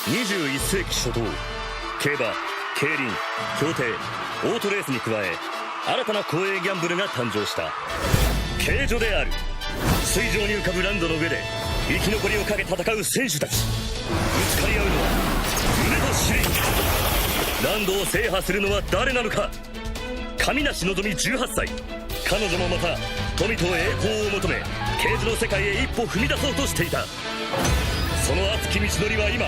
21世紀初頭、競馬、競輪、競艇、オートレースに加え、新たな公営ギャンブルが誕生した。ケイジョである。水上に浮かぶランドの上で生き残りをかけ戦う選手たち。ぶつかり合うのは夢と尻。ランドを制覇するのは誰なのか。神梨のぞみ18歳。彼女もまた富と栄光を求め、ケイジの世界へ一歩踏み出そうとしていた。その熱き道のりは今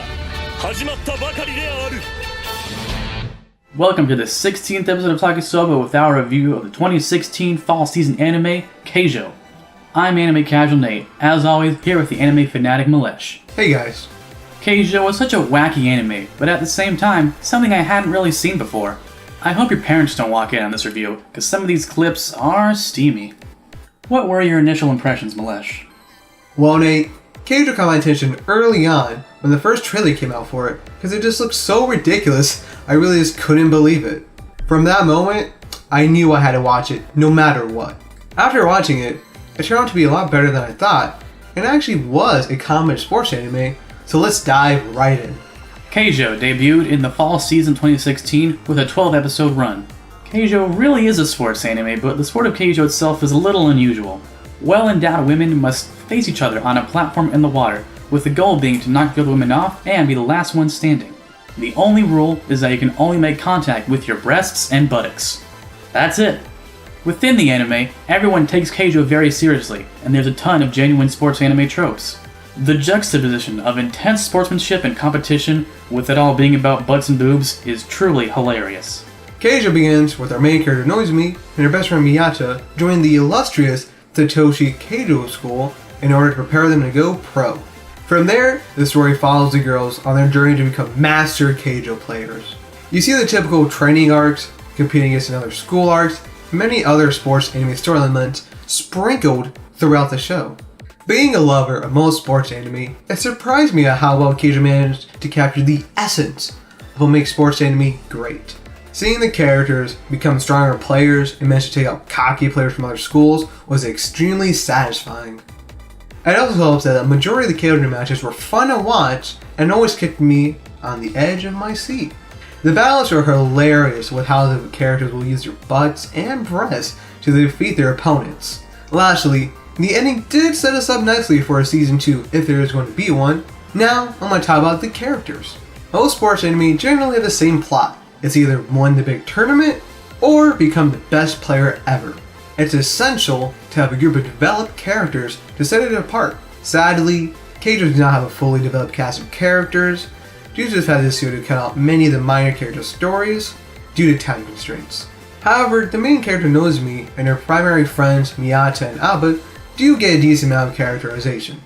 始まったばかりである。 Welcome to the 16th episode of Talkisoba with our review of the 2016 fall season anime, Keijo. I'm Anime Casual Nate, as always here with the anime fanatic Malesh. Hey guys. Keijo was such a wacky anime, but at the same time, something I hadn't really seen before. I hope your parents don't walk in on this review, because some of these clips are steamy. What were your initial impressions, Malesh? Well, Nate, Keijo caught my attention early on when the first trailer came out for it, because it just looked so ridiculous, I really just couldn't believe it. From that moment, I knew I had to watch it, no matter what. After watching it, it turned out to be a lot better than I thought, and it actually was a comedy sports anime, so let's dive right in. Keijo debuted in the fall season 2016 with a 12-episode run. Keijo really is a sports anime, but the sport of Keijo itself is a little unusual. Well-endowed women must face each other on a platform in the water, with the goal being to knock the other women off and be the last one standing. The only rule is that you can only make contact with your breasts and buttocks. That's it. Within the anime, everyone takes Keijo very seriously, and there's a ton of genuine sports anime tropes. The juxtaposition of intense sportsmanship and competition, with it all being about butts and boobs, is truly hilarious. Keijo begins with our main character Noizumi and her best friend Miyata joining the illustrious Satoshi Keijo school in order to prepare them to go pro. From there, the story follows the girls on their journey to become master Keijo players. You see the typical training arcs, competing against another school arcs, and many other sports anime story elements sprinkled throughout the show. Being a lover of most sports anime, it surprised me at how well Keijo managed to capture the essence of what makes sports anime great. Seeing the characters become stronger players and manage to take out cocky players from other schools was extremely satisfying. It also helps that the majority of the Keijo matches were fun to watch and always kept me on the edge of my seat. The battles are hilarious with how the characters will use their butts and breasts to defeat their opponents. Lastly, the ending did set us up nicely for a season 2 if there is going to be one. Now, I'm going to talk about the characters. Most sports anime generally have the same plot. It's either win the big tournament or become the best player ever. It's essential to have a group of developed characters to set it apart. Sadly, Keijo does not have a fully developed cast of characters, due to the fact that this studio cut out many of the minor character stories due to time constraints. However, the main character Noizumi and her primary friends Miyata and Aba do get a decent amount of characterization.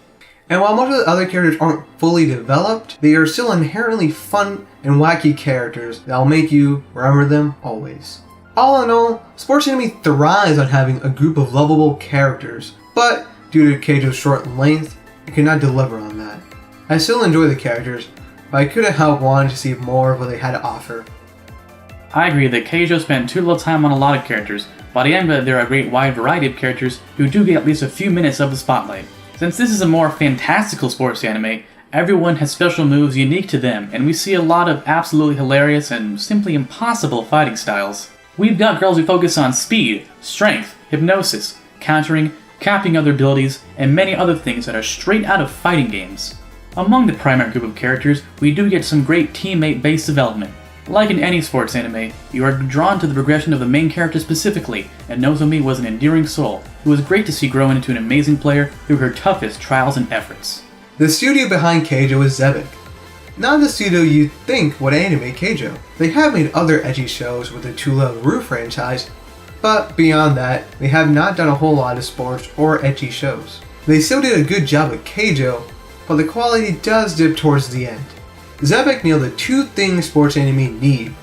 And while most of the other characters aren't fully developed, they are still inherently fun and wacky characters that will make you remember them always. All in all, sports anime thrives on having a group of lovable characters, but due to Keijo's short length, it could not deliver on that. I still enjoy the characters, but I couldn't help wanting to see more of what they had to offer. I agree that Keijo spent too little time on a lot of characters, but I am glad there are a great wide variety of characters who do get at least a few minutes of the spotlight. Since this is a more fantastical sports anime, everyone has special moves unique to them, and we see a lot of absolutely hilarious and simply impossible fighting styles. We've got girls who focus on speed, strength, hypnosis, countering, capping other abilities, and many other things that are straight out of fighting games. Among the primary group of characters, we do get some great teammate-based development. Like in any sports anime, you are drawn to the progression of the main character specifically, and Nozomi was an endearing soul, who was great to see grow into an amazing player through her toughest trials and efforts. The studio behind Keijo is Zebic. Not the studio you'd think would animate Keijo. They have made other edgy shows with the Two-Level Roof franchise, but beyond that, they have not done a whole lot of sports or edgy shows. They still did a good job with Keijo, but the quality does dip towards the end. Zebic nailed the two things sports anime need: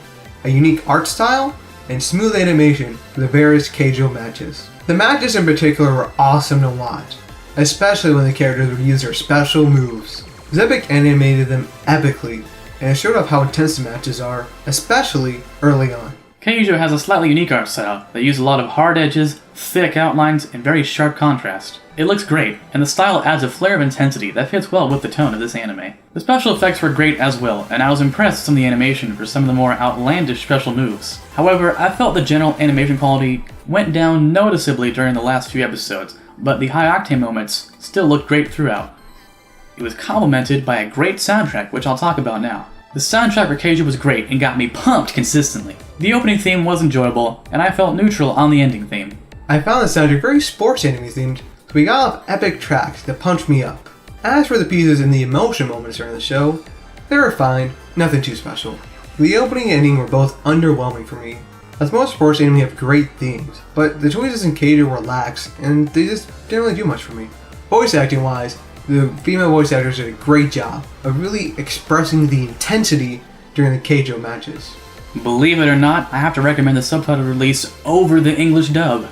a unique art style and smooth animation for the various Keijo matches. The matches in particular were awesome to watch, especially when the characters would use their special moves. Zebic animated them epically, and it showed off how intense the matches are, especially early on. Keijo has a slightly unique art style that uses a lot of hard edges, thick outlines, and very sharp contrast. It looks great, and the style adds a flare of intensity that fits well with the tone of this anime. The special effects were great as well, and I was impressed with some of the animation for some of the more outlandish special moves. However, I felt the general animation quality went down noticeably during the last few episodes, but the high-octane moments still looked great throughout. It was complemented by a great soundtrack, which I'll talk about now. The soundtrack for Keijo was great and got me pumped consistently. The opening theme was enjoyable, and I felt neutral on the ending theme. I found the soundtrack very sports anime themed, so we got off epic tracks that punched me up. As for the pieces and the emotion moments during the show, they were fine, nothing too special. The opening and ending were both underwhelming for me, as most sports anime have great themes, but the choices in Keijo were lax, and they just didn't really do much for me. Voice acting wise, the female voice actors did a great job of really expressing the intensity during the Keijo matches. Believe it or not, I have to recommend the subtitled release over the English dub.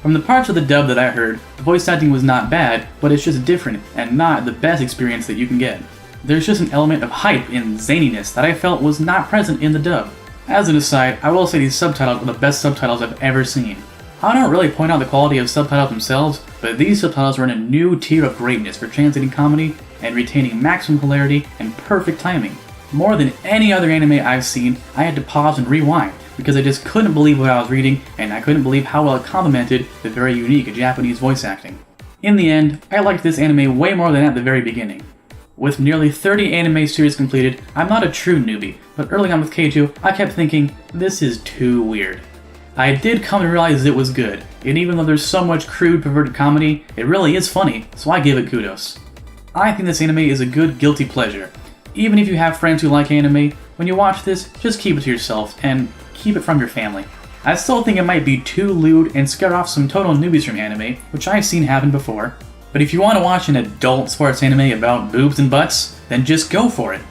From the parts of the dub that I heard, the voice acting was not bad, but it's just different and not the best experience that you can get. There's just an element of hype and zaniness that I felt was not present in the dub. As an aside, I will say these subtitles are the best subtitles I've ever seen. I don't really point out the quality of subtitles themselves, but these subtitles are in a new tier of greatness for translating comedy and retaining maximum hilarity and perfect timing. More than any other anime I've seen, I had to pause and rewind because I just couldn't believe what I was reading, and I couldn't believe how well it complemented the very unique Japanese voice acting. In the end, I liked this anime way more than at the very beginning. With nearly 30 anime series completed, I'm not a true newbie, but early on with Keijo, I kept thinking, this is too weird. I did come to realize it was good, and even though there's so much crude, perverted comedy, it really is funny, so I give it kudos. I think this anime is a good guilty pleasure. Even if you have friends who like anime, when you watch this, just keep it to yourself, and keep it from your family. I still think it might be too lewd and scare off some total newbies from anime, which I've seen happen before. But if you want to watch an adult sports anime about boobs and butts, then just go for it.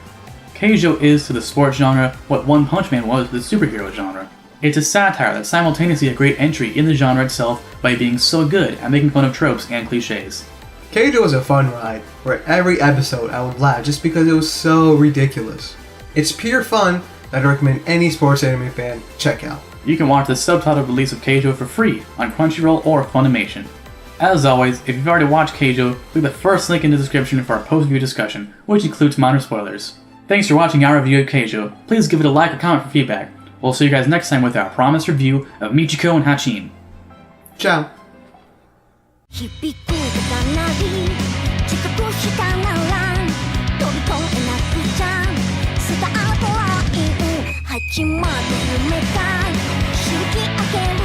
Keijo is to the sports genre what One Punch Man was to the superhero genre. It's a satire that's simultaneously a great entry in the genre itself by being so good at making fun of tropes and cliches. Keijo was a fun ride, where every episode I would laugh just because it was so ridiculous. It's pure fun that I recommend any sports anime fan check out. You can watch the subtitled release of Keijo for free on Crunchyroll or Funimation. As always, if you've already watched Keijo, click the first link in the description for our post-review discussion, which includes minor spoilers. Thanks for watching our review of Keijo. Please give it a like or comment for feedback. We'll see you guys next time with our promised review of Michiko and Hachin. Ciao! 響く鳴り近くしたなら飛び込めなくちゃスタートライン始まる夢か周期明け